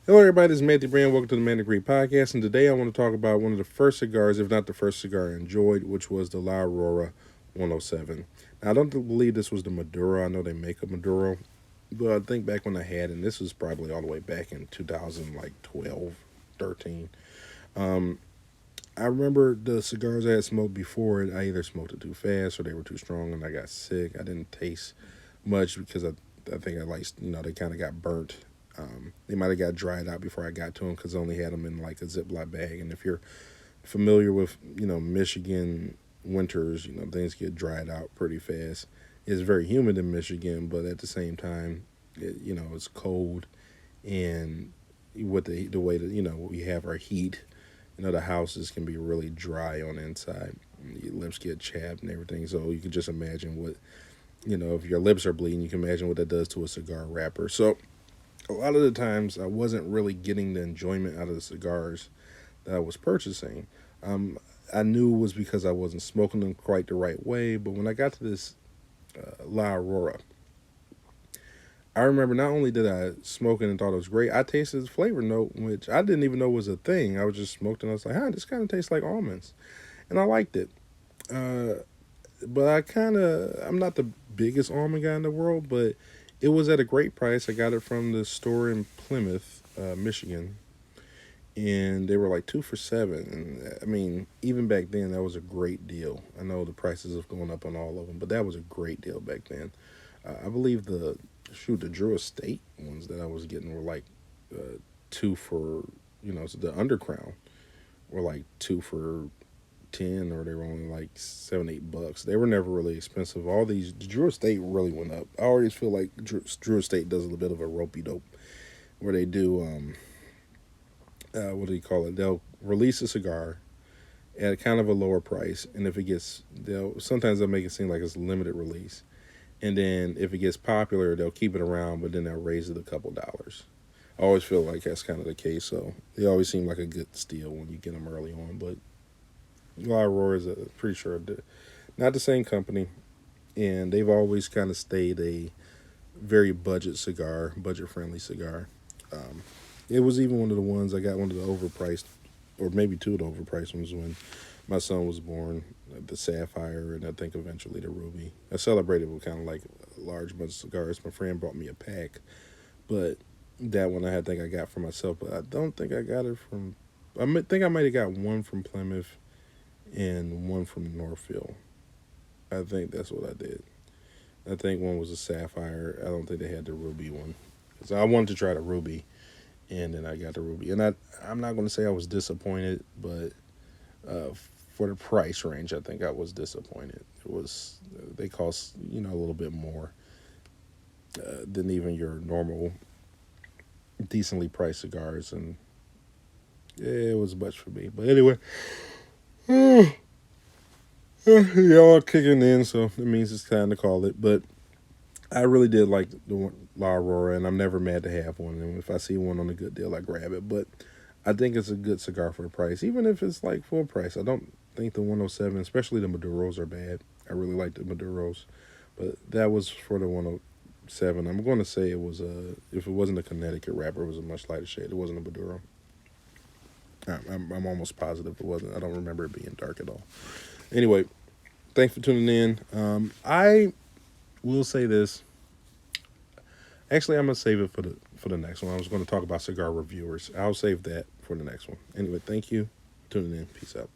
Hello, everybody. This is Matthew Brand. Welcome to the Man Degree Podcast. And today I want to talk about one of the first cigars, if not the first cigar I enjoyed, which was the La Aurora 107. Now, I don't believe this was the Maduro. I know they make a Maduro, but I think back when I had it, and this was probably all the way back in 2012, 13. Um, I remember the cigars I had smoked before it. I either smoked it too fast or they were too strong, and I got sick. I didn't taste much because I think I like they kind of got burnt. They might have got dried out before I got to them because I only had them in like a Ziploc bag. And if you're familiar with Michigan winters, things get dried out pretty fast. It's very humid in Michigan, but at the same time, it's cold, and with the way that we have our heat, the houses can be really dry on the inside. Your lips get chapped and everything. So you can just imagine what if your lips are bleeding, you can imagine what that does to a cigar wrapper. So a lot of the times I wasn't really getting the enjoyment out of the cigars that I was purchasing. I knew it was because I wasn't smoking them quite the right way. But when I got to this La Aurora, I remember not only did I smoke it and thought it was great, I tasted the flavor note, which I didn't even know was a thing. I was just smoking and I was like, this kind of tastes like almonds. And I liked it. Uh, but I'm not the biggest almond guy in the world, but it was at a great price. I got it from the store in Plymouth, Michigan, and they were like 2 for $7. And I mean, even back then, that was a great deal. I know the prices have gone up on all of them, but that was a great deal back then. I believe the Drew Estate ones that I was getting were like two for, so the Undercrown were like 2 for 10, or they were only like $7-8. They were never really expensive. All these Drew Estate really went up. I always feel like Drew Estate does a little bit of a ropey dope, where they do what do you call it? They'll release a cigar at kind of a lower price, and if it gets, they'll make it seem like it's a limited release, and then if it gets popular, they'll keep it around, but then they'll raise it a couple dollars. I always feel like that's kind of the case. So they always seem like a good steal when you get them early on, but La Aurora is pretty sure not the same company, and they've always kind of stayed a very budget friendly cigar. Um, it was even one of the ones I got, one of the overpriced, or maybe two of the overpriced ones when my son was born. The Sapphire, and I think eventually the Ruby. I celebrated with kind of like a large bunch of cigars. My friend brought me a pack, but that one I think I got for myself. But I don't think I got it from. Think I might have got one from Plymouth and one from Northfield. I think that's what I did. I think one was a Sapphire. I don't think they had the Ruby one. So I wanted to try the Ruby, and then I got the Ruby. And I'm not going to say I was disappointed, but uh, for the price range, I think I was disappointed. They cost a little bit more than even your normal decently priced cigars, and it was much for me. But anyway, y'all are kicking in, so it means it's time to call it. But I really did like the La Aurora, and I'm never mad to have one. And if I see one on a good deal, I grab it. But I think it's a good cigar for the price, even if it's like full price. I don't think the 107, especially the Maduros, are bad. I really like the Maduros, but that was for the 107. I'm going to say it was if it wasn't a Connecticut wrapper, it was a much lighter shade. It wasn't a Maduro. I'm almost positive it wasn't. I don't remember it being dark at all. Anyway, thanks for tuning in. I will say this. Actually, I'm gonna save it for the next one. I was going to talk about cigar reviewers. I'll save that for the next one. Anyway, thank you for tuning in. Peace out.